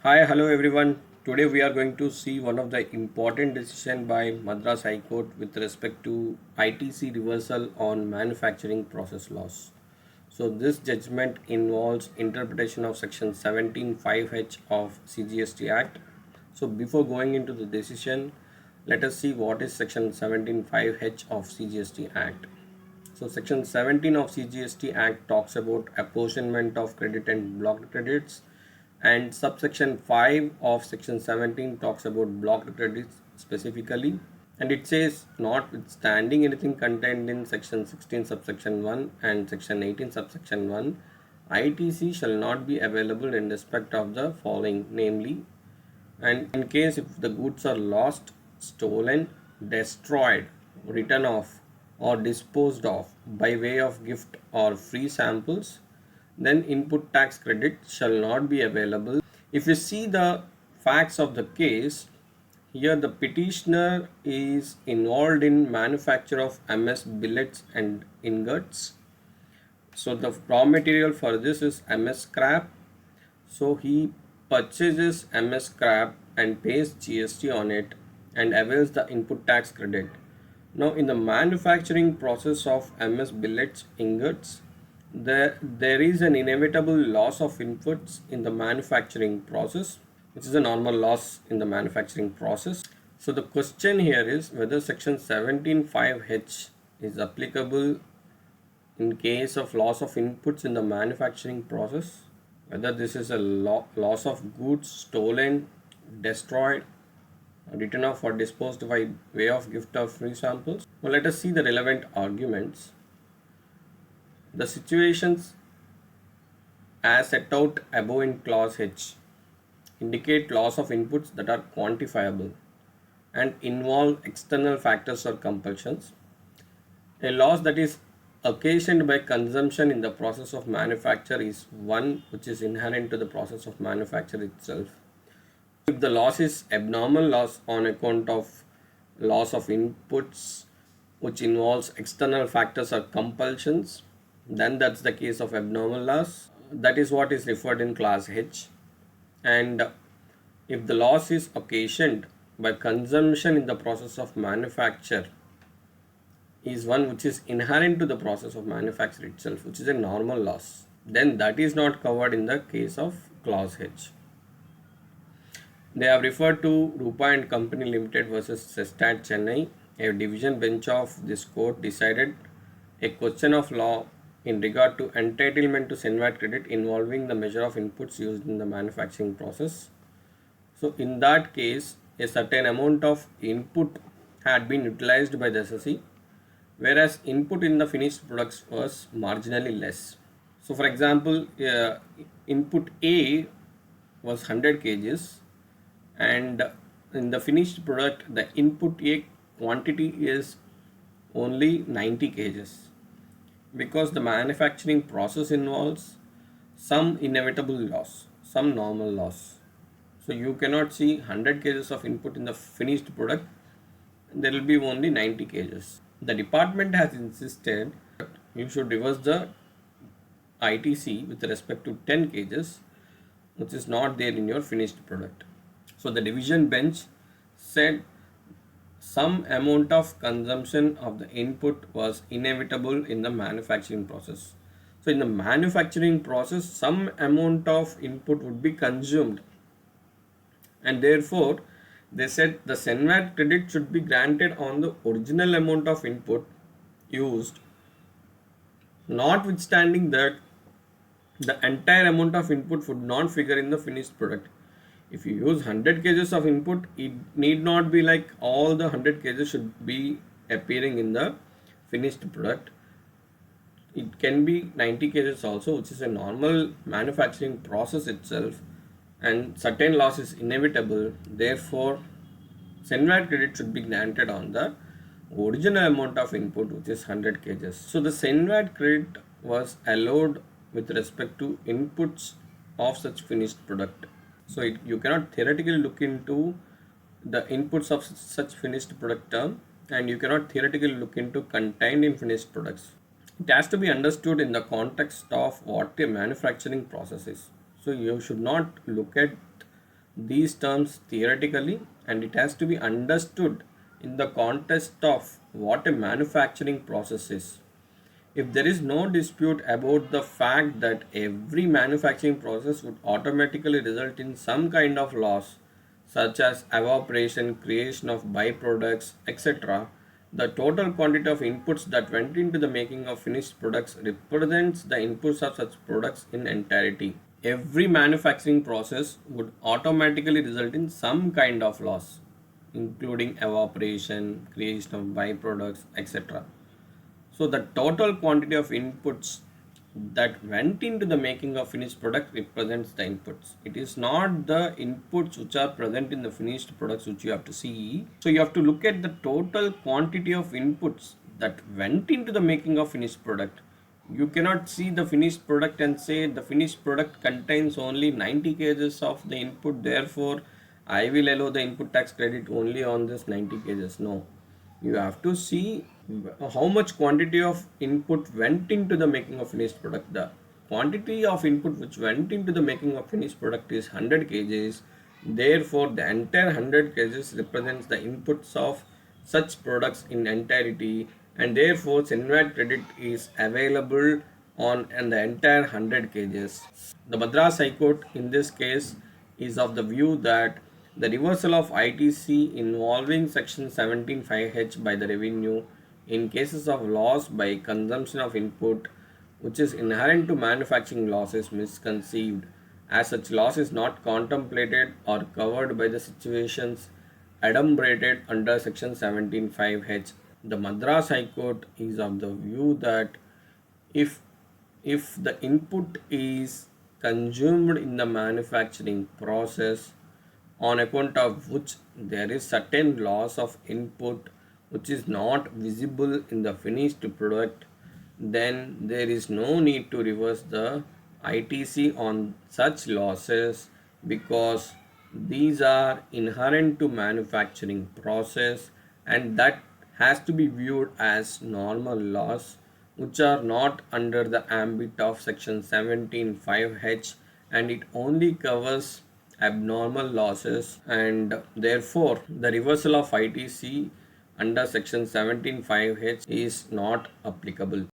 Hi, hello everyone. Today we are going to see one of the important decision by Madras High Court with respect to ITC reversal on manufacturing process laws. So this judgment involves interpretation of section 17(5)(h) of CGST Act. So before going into the decision, let us see what is section 17(5)(h) of CGST Act. So section 17 of CGST Act talks about apportionment of credit and blocked credits, and subsection 5 of section 17 talks about blocked credits specifically, and it says notwithstanding anything contained in section 16 subsection 1 and section 18 subsection 1, ITC shall not be available in respect of the following, namely, and in case if the goods are lost, stolen, destroyed, written off, or disposed of by way of gift or free samples, then input tax credit shall not be available. If you see the facts of the case, here the petitioner is involved in manufacture of MS billets and ingots. So the raw material for this is MS scrap. So he purchases MS scrap and pays GST on it and avails the input tax credit. Now in the manufacturing process of MS billets ingots, there is an inevitable loss of inputs in the manufacturing process, which is a normal loss in the manufacturing process. So the question here is whether section 17(5)(h) is applicable in case of loss of inputs in the manufacturing process, whether this is a loss of goods stolen, destroyed, written off, or disposed by way of gift or free samples. Now let us see the relevant arguments. The situations as set out above in clause H indicate loss of inputs that are quantifiable and involve external factors or compulsions. A loss that is occasioned by consumption in the process of manufacture is one which is inherent to the process of manufacture itself. If the loss is abnormal loss on account of loss of inputs which involves external factors or compulsions, then that's the case of abnormal loss. That is what is referred in class H. And if the loss is occasioned by consumption in the process of manufacture is one which is inherent to the process of manufacture itself, which is a normal loss, then that is not covered in the case of clause H. They have referred to Rupa and Company Limited versus Sestat Chennai. A division bench of this court decided a question of law in regard to entitlement to SENVAT credit involving the measure of inputs used in the manufacturing process. So in that case, a certain amount of input had been utilized by the SSE, whereas input in the finished products was marginally less. So for example, input A was 100 kgs, and in the finished product the input A quantity is only 90 kgs, because the manufacturing process involves some inevitable loss, some normal loss. So you cannot see 100 kgs of input in the finished product, there will be only 90 kgs. The department has insisted that you should reverse the ITC with respect to 10 kgs, which is not there in your finished product. So the division bench said some amount of consumption of the input was inevitable in the manufacturing process. So in the manufacturing process, some amount of input would be consumed, and therefore they said the SENVAT credit should be granted on the original amount of input used, notwithstanding that the entire amount of input would not figure in the finished product. If you use 100 kgs of input, it need not be like all the 100 kgs should be appearing in the finished product. It can be 90 kgs also, which is a normal manufacturing process itself, and certain loss is inevitable. Therefore, SENVAT credit should be granted on the original amount of input, which is 100 kgs. So the SENVAT credit was allowed with respect to inputs of such finished product. So you cannot theoretically look into the inputs of such finished product term, and you cannot theoretically look into contained in finished products. It has to be understood in the context of what a manufacturing process is. So you should not look at these terms theoretically, and it has to be understood in the context of what a manufacturing process is. If there is no dispute about the fact that every manufacturing process would automatically result in some kind of loss, such as evaporation, creation of byproducts, etc., the total quantity of inputs that went into the making of finished products represents the inputs of such products in entirety. Every manufacturing process would automatically result in some kind of loss, including evaporation, creation of byproducts, etc. So the total quantity of inputs that went into the making of finished product represents the inputs. It is not the inputs which are present in the finished products which you have to see. So you have to look at the total quantity of inputs that went into the making of finished product. You cannot see the finished product and say the finished product contains only 90 kgs of the input, therefore I will allow the input tax credit only on this 90 kgs. No, you have to see how much quantity of input went into the making of finished product. The quantity of input which went into the making of finished product is 100 kgs. Therefore, the entire 100 kgs represents the inputs of such products in entirety, and therefore Senvat credit is available on the entire 100 kgs. The Madras High Court in this case is of the view that the reversal of ITC involving section 17(5)(h) by the revenue in cases of loss by consumption of input which is inherent to manufacturing loss is misconceived, as such loss is not contemplated or covered by the situations adumbrated under section 17(5)(h). The Madras High Court is of the view that if the input is consumed in the manufacturing process on account of which there is certain loss of input which is not visible in the finished product, then there is no need to reverse the ITC on such losses, because these are inherent to manufacturing process and that has to be viewed as normal loss which are not under the ambit of section 17(5)(h), and it only covers abnormal losses, and therefore the reversal of ITC under section 17(5)(h) is not applicable.